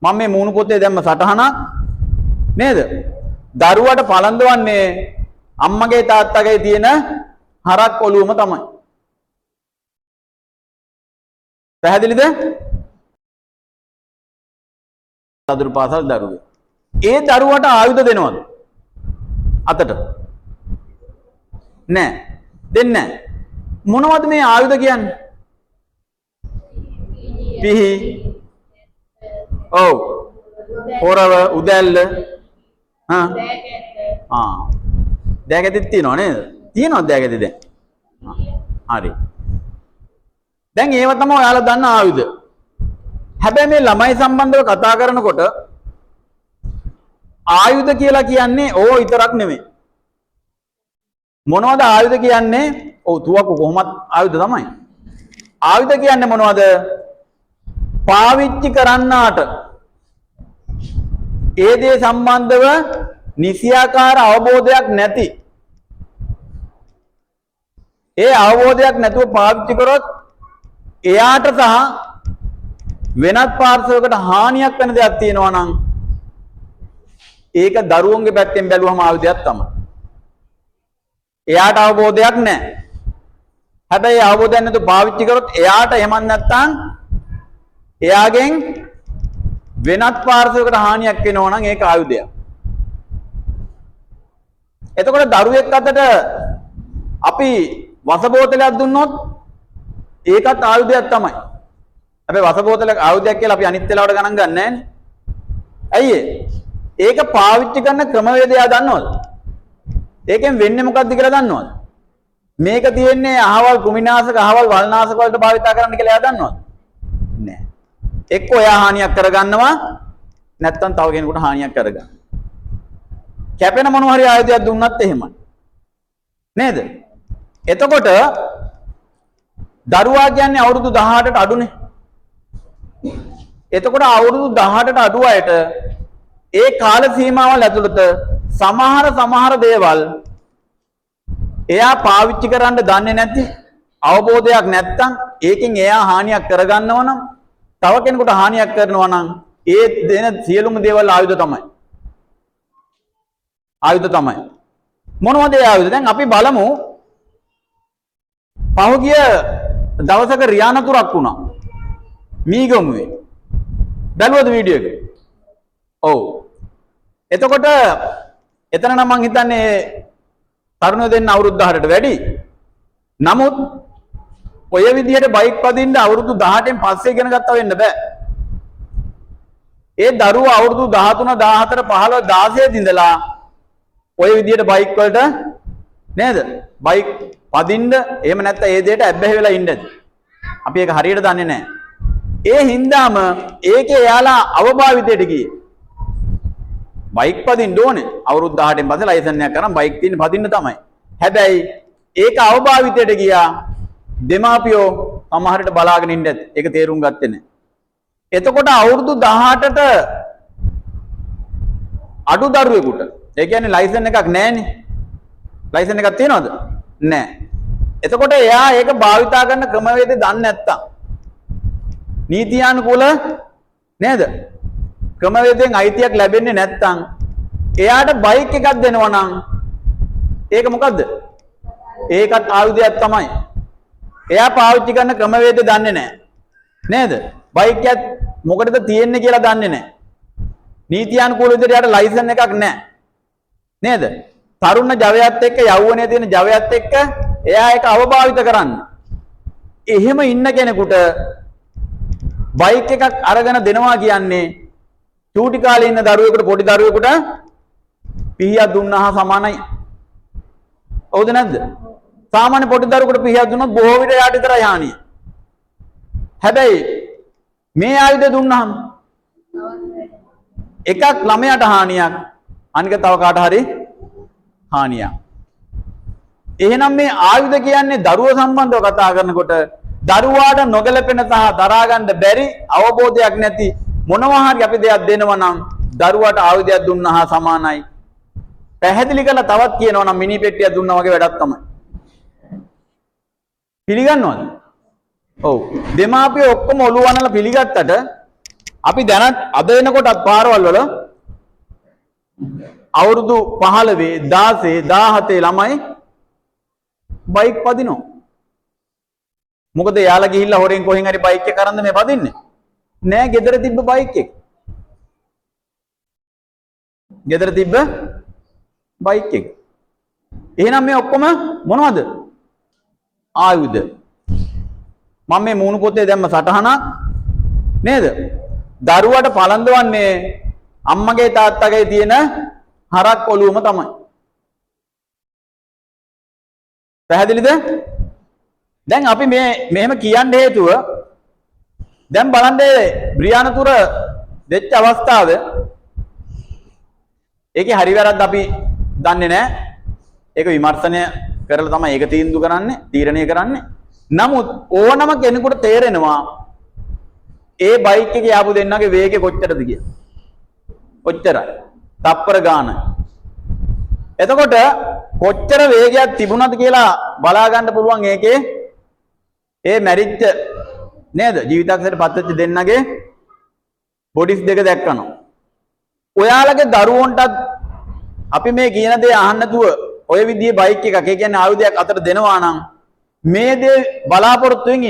මම මේ මූණු පොතේ දැම්ම සටහනක් නේද? දරුවට පළඳවන්නේ අම්මගේ තාත්තගේ තියෙන හරක් ඔලුවම තමයි. පැහැදිලිද? සතුරු පාසල් දරුවේ. ඒ දරුවට ආයුධ දෙනවද? අතට. නෑ. දෙන්නේ නෑ. මොනවද මේ ආයුධ කියන්නේ? පිහි. ඔව්. පොරව, උදැල්ල. දෑකැතිත් තියෙනව නේද? තියෙනවද දෑකැති දැන්? හරි. දැන් ඒව තමයි ඔයාලා දන්න ආයුධ. හැබැයි මේ ළමයි සම්බන්ධව කතා කරනකොට ආයුධ කියලා කියන්නේ ඕ විතරක් නෙමෙයි. මොනවද ආයුධ කියන්නේ? ඔව් තුවක්කු කොහොමත් ආයුධ තමයි. ආයුධ කියන්නේ මොනවද? පාවිච්චි කරන්නාට ඒ දේ සම්බන්ධව නිසියාකාර අවබෝධයක් නැති. ඒ අවබෝධයක් නැතුව පාවිච්චි කරොත් එයාට සහ වෙනත් පාර්ශවයකට හානියක් වෙන දෙයක් තියෙනවා නම් ඒක දරුවන්ගේ පැත්තෙන් බැලුවම ආයුධයක් තමයි. එයාට අවබෝධයක් නැහැ. හැබැයි අවබෝධයක් නැතුව පාවිච්චි කරොත් එයාට එහෙමත් නැත්නම් එයාගෙන් වෙනත් පාර්ශවයකට හානියක් වෙනවා නම් ඒක ආයුධයක්. එතකොට දරුවෙක් අතට අපි වස බෝතලයක් දුන්නොත් ඒකත් ආයුධයක් තමයි. හැබැයි වස බෝතලයක් ආයුධයක් කියලා අපි අනිත් වෙලාවට ගණන් ගන්න නැහැ නේ. ඇයි ඒක පාවිච්චි කරන ක්‍රමවේදය දන්නවද? ඒකෙන් වෙන්නේ මොකක්ද කියලා දන්නවද? මේක තියෙන්නේ අහවල් කුමිනාශක අහවල් වල්නාශක වලට භාවිත කරන්න කියලා එයා දන්නවද? නෑ. එක්ක එයා හානියක් කරගන්නවා නැත්නම් තව කෙනෙකුට හානියක් කරගන්නවා. කැපෙන මොන හරි ආයුධයක් දුන්නත් එහෙමයි. නේද? එතකොට දරුවා කියන්නේ අවුරුදු 18ට අඩුනේ. එතකොට අවුරුදු 18ට අඩු අයට ඒ කාල සීමාවල් ඇතුළත සමහර දේවල් එයා පාවිච්චි කරන්න දන්නේ නැති අවබෝධයක් නැත්තම් ඒකෙන් එයා හානියක් කරගන්නව නම් තව කෙනෙකුට හානියක් කරනවා නම් ඒ දෙන සියලුම දේවල් ආයුධ තමයි. ආයුධ තමයි. මොනවද ඒ ආයුධ? දැන් අපි බලමු පහුගිය දවසක රියානතුරක් වුණා. මීගමුවේ. බැලුවද වීඩියෝ එක? ඔව්. එතකොට එතන නම් මං හිතන්නේ තරුණයෝ දෙන්න අවුරුදු 18ට වැඩි. නමුත් ඔය විදිහට බයික් පදින්න අවුරුදු 18න් පස්සේ ඉගෙන ගත්තා වෙන්න බෑ. ඒ දරුවෝ අවුරුදු 13, 14, 15, 16 ඉඳලා ඔය විදිහට බයික් වලට නේද? බයික් පදින්න එහෙම නැත්නම් ඒ දෙයට ඇබ්බැහි වෙලා ඉන්නද? අපි ඒක හරියට දන්නේ නැහැ. ඒ හින්දාම ඒකේ එයාලා අවභාවිතයට ගියේ. බයික් පදින්න ඕනේ. අවුරුදු 18න් පස්සේ ලයිසන් එකක් කරන් බයික් තියෙන පදින්න තමයි. හැබැයි ඒක අවභාවිතයට ගියා. දෙමාපියෝ සමහරට බලාගෙන ඉන්න ඇති. ඒක තේරුම් ගත්තේ නැහැ. එතකොට අවුරුදු 18ට අඩු දරුවෙකුට ඒ කියන්නේ ලයිසන් එකක් නැහැනේ. ලයිසන් එකක් තියෙනවද? නැහැ. එතකොට එයා ඒක භාවිතා කරන ක්‍රමවේදය දන්නේ නැත්තම් නීතියානුකූල නේද? ක්‍රමවේදයෙන් අයිතියක් ලැබෙන්නේ නැත්තම් එයාට බයික් එකක් දෙනවා නම් ඒක මොකද්ද? ඒකත් ආයුධයක් තමයි. එයා පාවිච්චි කරන ක්‍රමවේදය දන්නේ නැහැ. නේද? බයික් එකක් මොකටද තියෙන්නේ කියලා දන්නේ නැහැ. නීතියානුකූල විදිහට යාට ලයිසන් එකක් නැහැ. නේද? තරුණ ජවයත් එක්ක යෞවනයේ තියෙන ජවයත් එක්ක එයා ඒක අවභාවිත කරන්න. එහෙම ඉන්න කෙනෙකුට බයික් එකක් අරගෙන දෙනවා කියන්නේ චූටි කාලේ ඉන්න දරුවෙකුට පොඩි දරුවෙකුට පිහියක් දුන්නා හා සමානයි. හවුද නැද්ද? සාමාන්‍ය පොඩි දරුවෙකුට පිහියක් දුන්නොත් බොහෝ විට යාට විතරයි හානිය. හැබැයි මේ ආයුධ දුන්නාම එකක් ළමයාට හානියක් අනික තව කාට හරි හානියක්. එහෙනම් මේ ආයුධ කියන්නේ දරුවෝ සම්බන්ධව කතා කරනකොට දරුවාට නොගැලපෙන සහ දරා ගන්න බැරි අවබෝධයක් නැති මොනවා හරි අපි දෙයක් දෙනවා නම් දරුවාට ආයුධයක් දුන්නා හා සමානයි. පැහැදිලි කරලා තවත් කියනවා නම් මිනි පෙට්ටියක් දුන්නා වගේ වැඩක් තමයි. පිළිගන්නවද? ඔව්. දෙමාපියෝ ඔක්කොම ඔළුව අනලා පිළිගත්තට අපි දැනත් අද වෙනකොටත් පාරවල් වල අවුරුදු 15 16 17 ළමයි බයික් පදිනවා. මොකද යාලා ගිහිල්ලා හොරෙන් කොහෙන් හරි බයික් එක අරන්ද මේ පදින්නේ? නෑ ගෙදර තිබ්බ බයික් එක. ගෙදර තිබ්බ බයික් එක. එහෙනම් මේ ඔක්කොම මොනවද? ආයුධ. මම මේ මූණු පොතේ දැම්ම සටහනක් නේද? දරුවට පළඳවන්නේ අම්මගේ තාත්තගේ තියෙන හරක් ඔලුවම තමයි. පැහැදිලිද? දැන් අපි මේ මෙහෙම කියන්න හේතුව දැන් බලන්න බ්‍රියානතුර දෙච්ච අවස්ථාව ඒකේ හරි වැරද්ද අපි දන්නේ නැහැ. ඒක විමර්ශනය කරලා තමයි ඒක තීරණය කරන්නේ. නමුත් ඕනම කෙනෙකුට තේරෙනවා ඒ බයික් එකේ ආපු දෙන්නගේ වේගය කොච්චරද කියලා. කොච්චරයි? තප්පර ගාන. එතකොට කොච්චර වේගයක් තිබුණාද කියලා බලා ගන්න පුළුවන් ඒකේ ඒ මැරිච්ච නේද ජීවිතක්ෂයට පත්වෙච්ච දෙන්නගේ බොඩිස් දෙක දැක්කනවා. ඔයාලගේ දරුවන්ටත් අපි මේ කියන දේ අහන්න නැතුව ඔය විදිහේ බයික් එකක් ඒ කියන්නේ ආයුධයක් අතට දෙනවා නම් මේ දේ බලාපොරොත්තුෙන්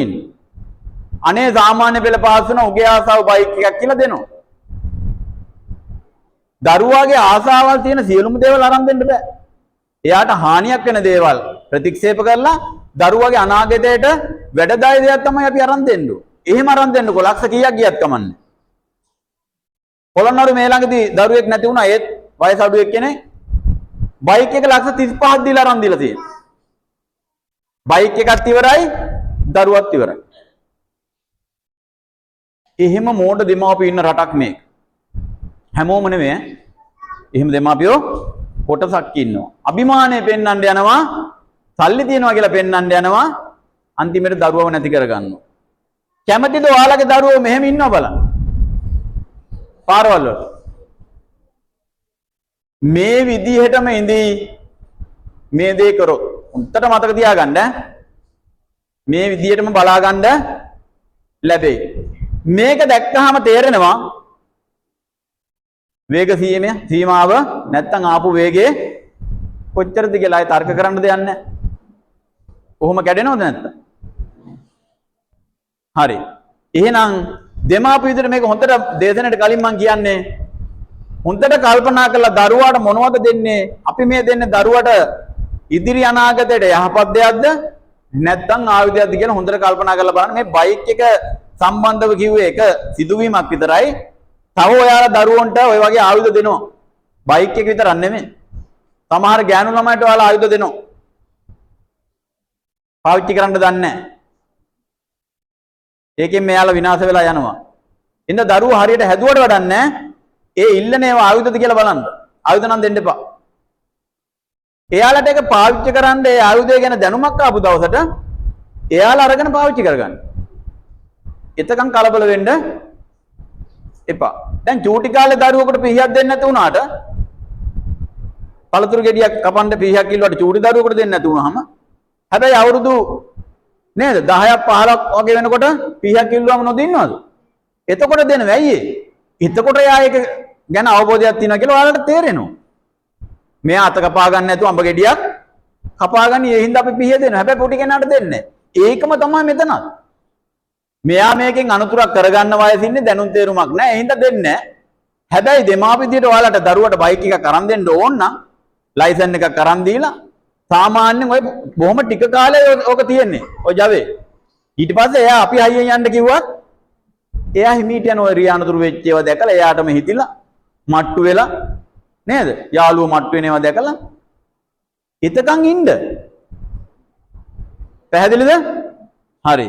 ඉන්න. අනේ සාමාන්‍ය පෙළ පාස් වෙන උගේ ආසාව බයික් එකක් කියලා දෙනවා. දරුවාගේ ආසාවල් තියෙන සියලුම දේවල් අරන් දෙන්න බෑ. එයාට හානියක් වෙන දේවල් ප්‍රතික්ෂේප කරලා දරුවාගේ අනාගතයට වැඩදායී දෙයක් තමයි අපි අරන් දෙන්න ඕනේ. එහෙම අරන් දෙන්නකො ලක්ෂ කීයක් ගියත් කමන්නේ. පොළොන්නරු මේ ළඟදී දරුවෙක් නැති වුණා ඒත් වයස අඩු එක්කෙනෙක් බයික් එක ලක්ෂ 35ක් දීලා අරන් දීලා තියෙනවා. බයික් එකත් ඉවරයි දරුවත් ඉවරයි. එහෙම මෝඩ දෙමාපියෝ ඉන්න රටක් මේක. හැමෝම නෙවෙයි. එහෙම දෙමාපියෝ කොටසක් ඉන්නවා. අභිමානය පෙන්වන්න යනවා, සල්ලි තියනවා කියලා පෙන්වන්න යනවා, අන්තිමට දරුවව නැති කරගන්නවා. කැමතිද ඔයාලගේ දරුවෝ මෙහෙම ඉන්නව බලන්න. පාරවල් වල. මේ විදිහටම ඉඳී මේ දේ කරොත් උන්ට මතක තියාගන්න මේ විදිහටම බලා ගන්න ලැබෙයි. මේක දැක්කහම තේරෙනවා වේග සීමාව නැත්තම් ආපු වේගයේ කොච්චරද කියලා ආයෙ තර්ක කරන්න දෙයක් නැහැ. කොහොම කැඩෙනවද නැත්තම්? හරි. එහෙනම් දෙමාපිය විදිහට මේක හොඳට දේශනෙට කලින් මම කියන්නේ හොඳට කල්පනා කරලා දරුවාට මොනවද දෙන්නේ? අපි මේ දෙන්නේ දරුවට ඉදිරි අනාගතයට යහපත් දෙයක්ද නැත්නම් ආයුධයක්ද කියලා හොඳට කල්පනා කරලා බලන්න. මේ බයික් එක සම්බන්ධව කිව්වේ එක සිදුවීමක් විතරයි. තව ඔයාලා දරුවන්ට ඔය වගේ ආයුධ දෙනවා. බයික් එක විතරක් නෙමෙයි. සමහර ගෑනු ළමයිට ඔයාලා ආයුධ දෙනවා. පාවිච්චි කරන්න දන්නේ නැහැ. ඒකෙන් මෙයාලා විනාශ වෙලා යනවා. ඉන්න දරුවෝ හරියට හැදුවට වැඩක් නැහැ. ඒ ඉල්ලන ඒවා ආයුධද කියලා බලන්න. ආයුධ නම් දෙන්න එපා. එයාලට ඒක පාවිච්චි කරන්න ඒ ආයුධය ගැන දැනුමක් ආපු දවසට එයාලා අරගෙන පාවිච්චි කරගන්න. එතකන් කලබල වෙන්න එපා. දැන් චූටි කාලේ දරුවෙකුට පිහියක් දෙන්න නැති වුණාට පළතුරු ගෙඩියක් කපන්න පිහියක් කිල්ලුවට චූටි දරුවෙකුට දෙන්න නැති වුණාම හැබැයි අවුරුදු නේද 10ක් 15ක් වගේ වෙනකොට පිහියක් කිල්ලුවම නොදින්නවද? එතකොට දෙනවා ඇයි ඒ? එතකොට එයා ඒක ගැන අවබෝධයක් තියෙනවා කියලා ඔයාලට තේරෙනවා. මෙයා අත කපා ගන්න නැතුව අඹ ගෙඩියක් කපා ගන්න ඒ හින්දා අපි පිහිය දෙනවා. හැබැයි පොඩි කෙනාට දෙන්නේ නැහැ. ඒකම තමයි මෙතනත්. මෙයා මේකෙන් අනුතුරක් කරගන්න වයසේ ඉන්නේ දැනුම් තේරුමක් නැහැ. ඒ හින්දා දෙන්නේ නැහැ. හැබැයි දෙමාපිය විදියට ඔයාලට දරුවට බයික් එකක් අරන් දෙන්න ඕන නම් ලයිසන් එකක් අරන් දීලා සාමාන්‍යයෙන් ඔය බොහොම ටික කාලේ ඕක තියෙන්නේ. ඔය ජවේ. ඊට පස්සේ එයා අපි හයියෙන් යන්න කිව්වත් එයා හිමීට යන ඔය රියානතුරු වෙච්ච ඒවා දැකලා එයාටම හිතිලා මට්ටු වෙලා නේද? යාළුවෝ මට්ටු වෙන ඒවා දැකලා එතකන් ඉන්න. පැහැදිලිද? හරි.